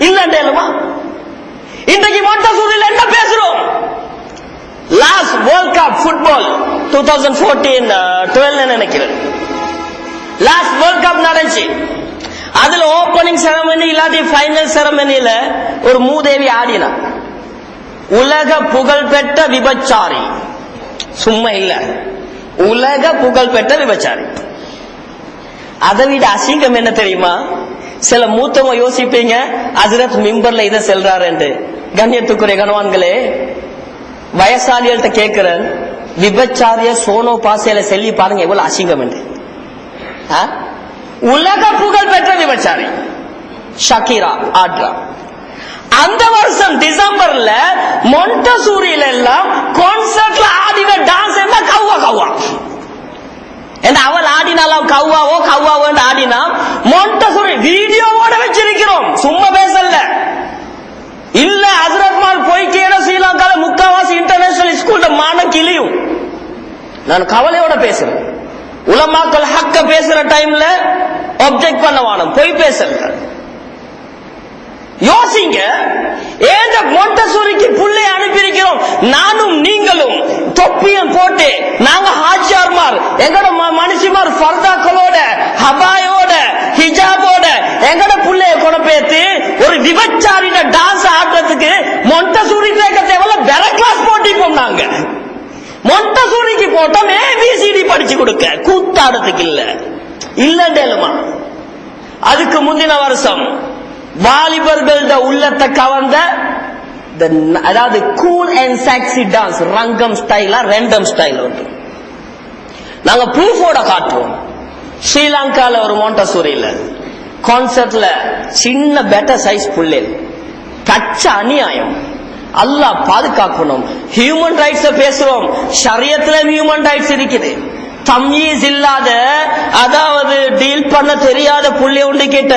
இல்ல. இன்றைக்கு மொண்டசூரியில் என்ன பேசுறோம்? லாஸ்ட் வேர்ல்ட் கப் ஃபுட்பால் 2014-12 நினைக்கிறேன். லாஸ்ட் வேர்ல்ட் கப் நடந்துச்சு. அதுல ஓபனிங் செரமனி இல்லாட்டி ஃபைனல் செரமனில ஒரு மூதேவி ஆடினா. உலக புகழ் பெற்ற விபச்சாரி, சும்மா இல்ல, உலக புகழ் பெற்ற விபச்சாரி. அதை விட அசிங்கம் என்ன தெரியுமா? சில மூத்தவங்க யோசிப்பீங்க, ஹஜ்ரத் மிம்பர்ல இதை செல்றாரு. கண்ணியத்துக்குரிய கணவான்களே, வயசாளிகள்கிட்ட கேட்கிறேன், விபச்சாரிய சோனோ பாசையில செல்லி பாருங்க எவ்வளவு அசிங்கம் என்று. உலக புகழ் பெற்ற விபச்சாரி ஷக்கீரா ஆட்ரா. அந்த வருஷம் டிசம்பர்ல மொண்டசூரியில எல்லாம் கான்சர்ட்ல ஆடின டான்ஸ் என்ன கவ்வா கவ்வா. அவள் ஆடினாலும் கவ்வாவோ ஆடினா மொண்டசூரி வீடியோவோட வச்சிருக்கிறோம், சும்மா பேசல. இல்ல ஹஜ்ரத் மால் போய் கேட ஸ்ரீலங்கால முக்காவாசி இன்டர்நேஷனல் ஸ்கூல்ல மானம் கிளியும். நான் கவலையோட பேசுறேன். உலமாக்கள் ஹக்க பேசுற டைம்ல ஆப்ஜெக்ட் பண்ண வானம், போய் பேசல. யோசிங்க, ஏந்த மொண்டசூரிக்கு புள்ளை அனுப்பியிருக்கிறோம். நானும் நீங்களும் தொப்பியம் போட்டு நாங்க ஹாஜியார்மார் எங்கட மனுஷிமார் ஃபர்தாக்களோட ஹபாயோட ஹிஜாபோட எங்கட புள்ளைய கொடப்பேத்து ஒரு விபச்சாரின டான்ஸ் ஆடுறதுக்கு மொண்டசூரி தேவையில்ல, பெற கிளாஸ் போட்டிப்போம். நாங்க மொண்டசூரிக்கு போட்டோம் ABCD படிச்சு கொடுக்க, கூத்தாடுறதுக்கு இல்ல இல்லண்டேலுமா. அதுக்கு முந்தின வருஷம் வாலிபர்கள உள்ளத்தை கவர்ந்த அதாவது cool and sexy dance Rangam ஸ்டைலா ரெண்டம் ஸ்டைல் உண்டு. நாங்க ப்ரூஃபோட காட்டுவோம். ஸ்ரீலங்கால ஒரு மொண்டசூரியில கான்சர்ட்ல சின்ன பெட்டர் சைஸ் புள்ளை பச்ச அநியாயம். அல்லாஹ் பாதுகாக்கணும். ஹியூமன் ரைட்ஸ் பேசுறோம், ஷரியத்துல ஹியூமன் ரைட்ஸ் இருக்குது. தம்யீஸ் இல்லாத, அதாவது டீல் பண்ண தெரியாத புள்ளி ஒன்று கிட்ட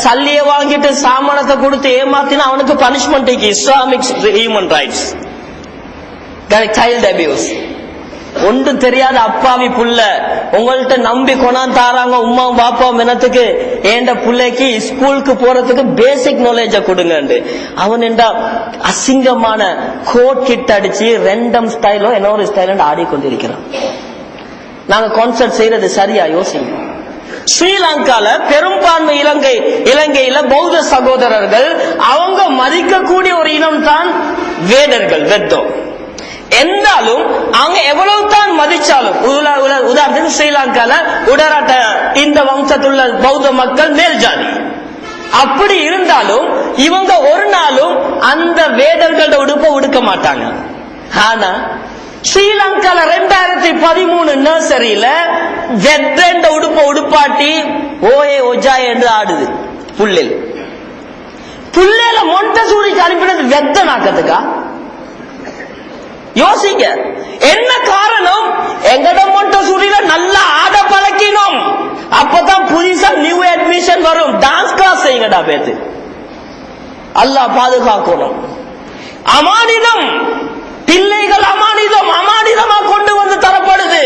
சல்லிய வாங்கிட்டு சாமானத்தை கொடுத்து ஏமாத்தினா அவனுக்கு punishment. Islamic human rights, child abuse. ஒன்று தெரியாத அப்பாவி புள்ள உங்கள்கிட்ட நம்பி கொண்டாந்து தாராங்க உமாவும் பாப்பாவும் என்னத்துக்கு, ஏண்ட பிள்ளைக்கு ஸ்கூலுக்கு போறதுக்கு பேசிக் நாலேஜ கொடுங்க. அவன் என்றா அசிங்கமான கோட் கிட்ட அடிச்சு ரெண்டம் ஸ்டைலோ என்ன ஒரு ஸ்டைல் ஆடிக்கொண்டிருக்கிறான். நாங்க கான்சர்ட் செய்யறது சரியா யோசிங்க. ஸ்ரீலங்கால பெரும்பான்மை இலங்கையில பௌத்த சகோதரர்கள், அவங்க மதிக்கக்கூடிய ஒரு இனம் தான் வேடர்கள், வெத்தோ. என்றாலும் அவங்க எவ்வளவு தான் மதிச்சாலும், உதாரணத்துக்கு ஸ்ரீலங்கால உடராட்ட இந்த வம்சத்துள்ள பௌத்த மக்கள் மேல் ஜாதி. அப்படி இருந்தாலும் இவங்க ஒரு நாளும் அந்த வேடர்களோட உடுப்ப உடுக்க மாட்டாங்க. ஆனா ஸ்ரீலங்கால 2013 நர்சரியில வெட்ரெண்ட உடுப்ப உடுப்பாட்டி ஓயே ஒஜாய் என்று ஆடுது. புள்ளையில மொண்டசூரிக்கு அனுப்பினது வெத்த நாக்கத்துக்கா? யோசிங்க, என்ன காரணம்? எங்கட மொண்டசூரியில நல்லா ஆட பழக்கினோம். அப்பதான் புதுசா நியூ அட்மிஷன் வரும். டான்ஸ் கிளாஸ் செய்யுங்கடா பேத்து. அல்லாஹ் பாதுகாக்கணும். அமானிதம், பிள்ளைகள் அமானிதம், அமானிதமா கொண்டு வந்து தரப்படுது.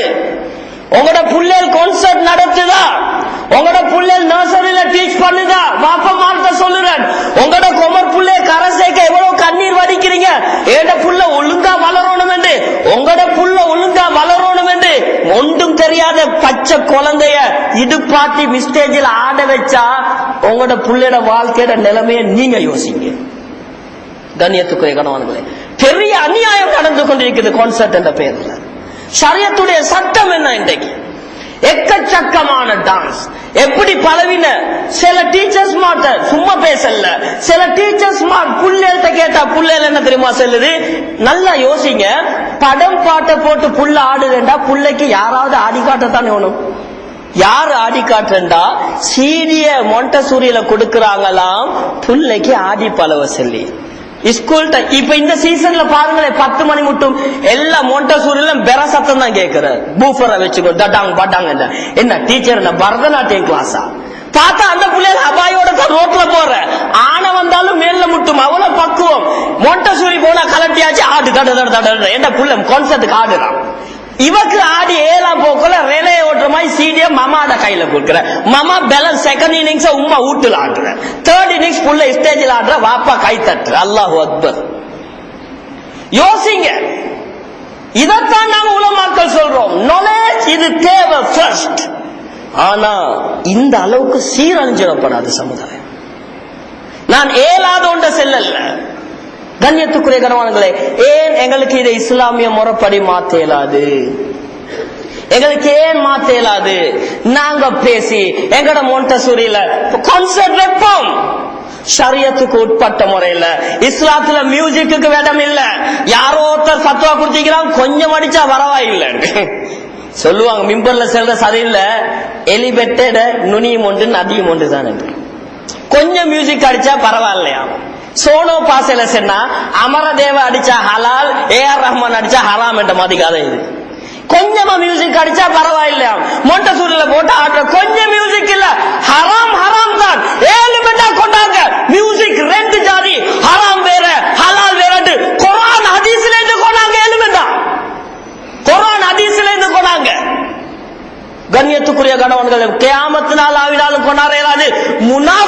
உங்களோட புள்ளைகள் கான்சர்ட் நடத்துதா? உங்களோட புள்ளைகள் நர்சரியில டீச் பண்ணுதா? பாப்பா மார்த்த சொல்லுறேன், உங்களோட கொமர் புள்ளைய கரை சேர்க்க எவ்வளவு கண்ணீர் வடிக்கிறீங்க. ஏட புள்ள ஒழுங்கா வளரணும் என்று, உங்களோட புள்ள ஒழுங்கா வளரணும் என்று ஒன்றும் தெரியாத பச்சை குழந்தைய இடுப்பாட்டி மிஸ்டேஜில் ஆட வச்சா உங்களோட புள்ளையோட வாழ்க்கையோட நிலைமைய நீங்க யோசிங்க. கண்ணியத்துக்குரிய கணவன்களே, பெரிய அநியாயம் நடந்து கொண்டிருக்கிறது கான்சர்ட் என்ற பெயர்ல. ஷரியத்துடைய சட்டம் என்ன? இன்றைக்கு எக்கச்சக்கமான டான்ஸ். எப்படி பலவின சில டீச்சர்ஸ் மாட்ட சும்மா பேசல, சில டீச்சர்ஸ் புள்ளைகிட்ட கேட்டா புள்ளைல என்ன தெரியுமா சொல்லுது? நல்லா யோசிங்க, படம் பாட்டை போட்டு புள்ள ஆடுறா, புள்ளைக்கு யாராவது ஆடி காட்டத்தான் வேணும். யாரு ஆடி காட்டுறா? சீரிய மொண்டசூரியில கொடுக்கறாங்களாம் புள்ளைக்கு ஆடி பழவ சொல்லி. ஸ்கூல் இப்ப இந்த சீசன்ல பாருங்களேன், 10 மணி மட்டும் எல்லா மொண்டசூரியில பெற சத்தம் தான் கேட்கிற. பூஃபரை வச்சுக்கோ டடாங் பட்டாங்க. என்ன டீச்சர் என்ன பரதநாட்டியம் கிளாஸா? பார்த்தா அந்த பிள்ளைங்க அபாயோட தான் ரோட்ல போற. ஆன வந்தாலும் மேல முட்டும், அவ்வளவு பக்குவம். மொண்டசூரி போனா கலட்டியாச்சு ஆடு தட தட தட. என்ன புள்ள கான்சர்ட்டுக்கு ஆடுறான். இவக்கு ஆடி 7ஆம் போக்குல ரெலே ஓட்டுற மாதிரி சீடிய மாமாட கையில கொடுக்குற. மாமா பேலன்ஸ் செகண்ட் இன்னிங்ஸ் உம்மா வீட்டுல ஆடுற, தேர்ட் இன்னிங்ஸ் புள்ள ஸ்டேஜில் ஆடுற, வாப்பா கை தட்டுற. அல்லாஹு அக்பர். யோசிங்க. இதத்தான் நாங்க உலமாக்கள் சொல்றோம். நாலேஜ் இது தேவை ஃபர்ஸ்ட். ஆனா இந்த அளவுக்கு சீரழிஞ்சிடப்படாது சமுதாயம். நான் ஏலாத ஒன்ற செல்லல்ல. கண்ணியத்துக்குரிய கனவான்களே, ஏன் எங்களுக்கு இதை இஸ்லாமிய முறைப்படி மாத்த இயலாது? எங்களுக்கு ஏன் மாத்த இயலாது? நாங்க பேசி எங்கட மொண்டசூரியில கான்சர்ட் வைப்போம், ஷரியத்துக்கு உட்பட்ட முறையில. இஸ்லாத்துல மியூசிக்கு இடம் இல்ல. யாரோ ஒருத்தர் ஃபத்வா கொடுத்திக்கிறான், கொஞ்சம் அடிச்சா பரவாயில்லை சொல்லுவாங்க. மிம்பர்ல செல்ற சரியில்ல, எலிபெட்டட நுனியும் ஒன்று நதியும் ஒன்று தான். கொஞ்சம் மியூசிக் அடிச்சா பரவாயில்லையா? சோனோ பாசையில சொன்னா அமரதேவ அடிச்சா ஹலால், AR ரஹ்மான் அடிச்சா ஹராம் என்ற மாதிரி கதை இது. கொஞ்சமா மியூசிக் அடிச்சா பரவாயில்லையா? மொண்டசூரில போட்டு ஆடுற கொஞ்சம் மியூசிக் இல்ல, ஹராம் ஹராம் தான். 7 பெட்டா கொண்டாங்க. மியூசிக் 2 ஜாதி, ஹராம் வேற ஹலால் வேற. குர்ஆன் ஹதீஸ்ல இருந்து கொண்டாங்க. 7 பெட்டா குர்ஆன் ஹதீஸ்ல இருந்து கொண்டாங்க. கண்ணியத்துக்குரிய கணவன்கள், கியாமத் நாள் ஆவினாலும் கொண்டாட இயலாது.